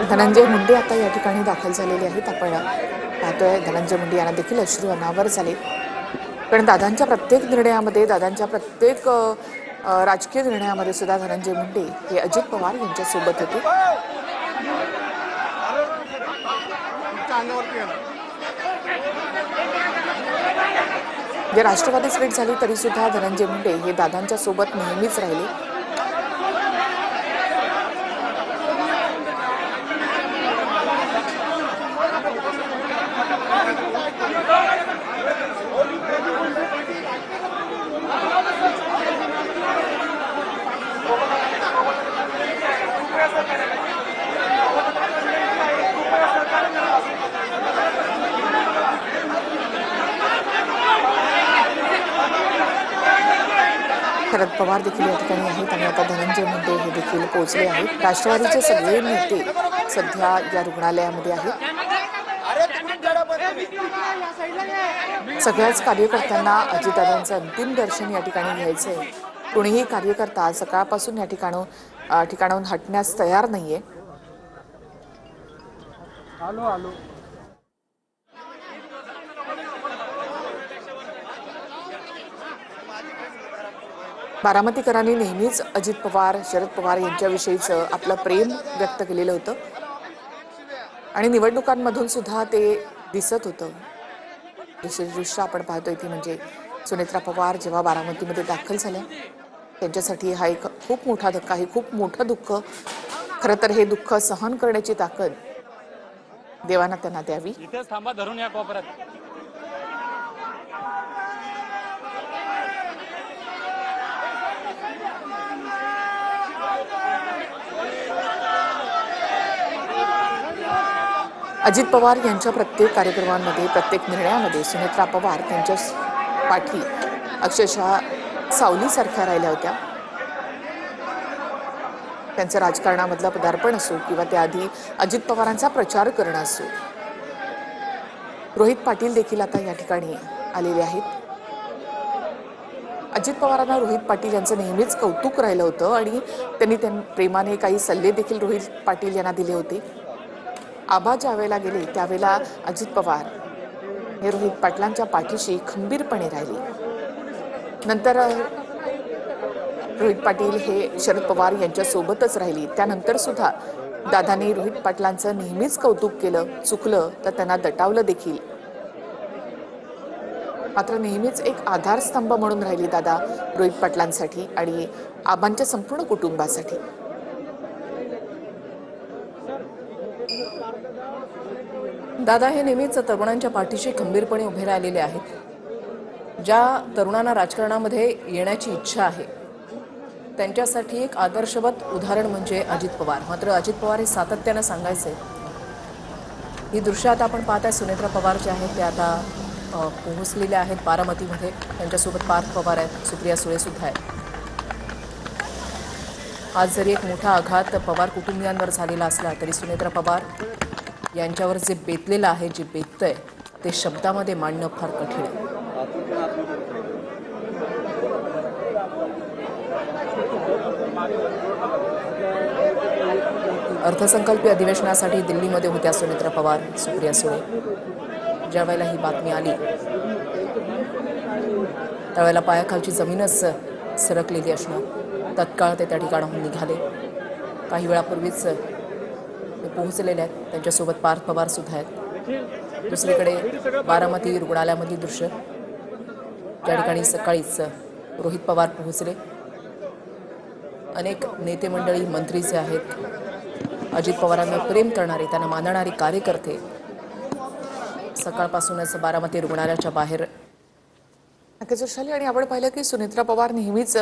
धनंजय मुंडे आता या ठिकाणी दाखल झालेले आहेत। आपण पाहतोय धनंजय मुंडे यांना देखील अश्रू अनावर झाले, कारण दादांच्या प्रत्येक निर्णयामध्ये, दादांच्या प्रत्येक राजकीय निर्णयामध्ये सुद्धा धनंजय मुंडे हे अजित पवार यांच्या सोबत होते। जे राष्ट्रवादी स्प्लिट झाली तरी सुद्धा धनंजय मुंडे हे दादांच्या सोबत नेहमीच राहिले। शरद पवार देखील या ठिकाणी आहेत आणि आता धनंजय मुंडे हे देखील पोहोचले आहेत। राष्ट्रवादीचे सगळे नेते सध्या या रुग्णालयामध्ये आहेत। सगळ्याच कार्यकर्त्यांना अजितदादांचं अंतिम दर्शन या ठिकाणी घ्यायचंय। कोणीही कार्यकर्ता सकाळपासून या ठिकाणाहून हटण्यास तयार नाहीये। बारामतीकरांनी नेहमीच अजित पवार, शरद पवार यांच्याविषयीचं आपलं प्रेम व्यक्त केलेलं होतं आणि निवडणुकांमधून सुद्धा ते दिसत होतं। विशेष दृश्य आपण पाहतोय ती म्हणजे सुनेत्रा पवार जेव्हा बारामतीमध्ये दाखल झाल्या, त्यांच्यासाठी हा एक खूप मोठा धक्का आहे, खूप मोठं दुःख। खरं तर हे दुःख सहन करण्याची ताकद देवानं त्यांना द्यावी। इथेच थांबा, धरून या कोपऱ्यात। अजित पवार यांच्या प्रत्येक कार्यक्रमांमध्ये, प्रत्येक निर्णयामध्ये सुनेत्रा पवार त्यांच्या पाठी अक्षरशः सावलीसारख्या राहिल्या होत्या। त्यांचं राजकारणामधलं पदार्पण असो किंवा त्याआधी अजित पवारांचा प्रचार करणं असो। रोहित पाटील देखील आता या ठिकाणी आलेले आहेत। अजित पवारांना रोहित पाटील यांचं नेहमीच कौतुक राहिलं होतं आणि त्यांनी प्रेमाने काही सल्ले देखील रोहित पाटील यांना दिले होते। आबा ज्यावेळेला गेले त्यावेळेला अजित पवार हे रोहित पाटलांच्या पाठीशी खंबीरपणे राहिले। नंतर रोहित पाटील हे शरद पवार यांच्या सोबतच राहिली। त्यानंतर सुद्धा दादांनी रोहित पाटलांचं नेहमीच कौतुक केलं, चुकलं तर त्यांना दटावलं देखील। मात्र नेहमीच एक आधारस्तंभ म्हणून राहिली दादा रोहित पाटलांसाठी आणि आबांच्या संपूर्ण कुटुंबासाठी। दादा हे नेहमीच तरुणांच्या पाठीशी खंबीरपणे उभे राहिलेले आहेत। ज्या तरुणांना राजकारणामध्ये येण्याची इच्छा आहे त्यांच्यासाठी एक आदर्शवत उदाहरण म्हणजे अजित पवार। मात्र अजित पवार हे सातत्यानं सांगायचे, ही दृश्य आता आपण पाहताय सुनेत्रा पवार जे आहेत ते आता पोहोचलेले आहेत बारामतीमध्ये। त्यांच्यासोबत पार्थ पवार आहेत, सुप्रिया सुळे सुद्धा आहेत। आज जरी एक मोठा आघात पवार कुटुंबियांवर झालेला असला तरी सुनेत्रा पवार यांच्यावर जे बेतलेलं आहे, जे बेततंय ते शब्दामध्ये मांडणं फार कठीण आहे। अर्थसंकल्पीय अधिवेशनासाठी दिल्लीमध्ये होत्या सुनेत्रा पवार, सुप्रिया सुळे। ज्या वेळेला ही बातमी आली त्यावेळेला पायाखालची जमीनच सरकलेली असणार। तत्काळ ते त्या ठिकाणाहून निघाले। काही वेळापूर्वीच ते पोहोचलेले आहेत। त्यांच्यासोबत पार्थ पवार सुद्धा आहेत। दुसरीकडे बारामती रुग्णालयामधली दृश्य, ज्या ठिकाणी सकाळीच रोहित पवार पोहोचले। अनेक नेते मंडळी, मंत्री जे आहेत, अजित पवारांना प्रेम करणारे, त्यांना मानणारे कार्यकर्ते सकाळपासूनच बारामती रुग्णालयाच्या बाहेर नक्कीच आणि आपण पाहिलं की सुनेत्रा पवार नेहमीच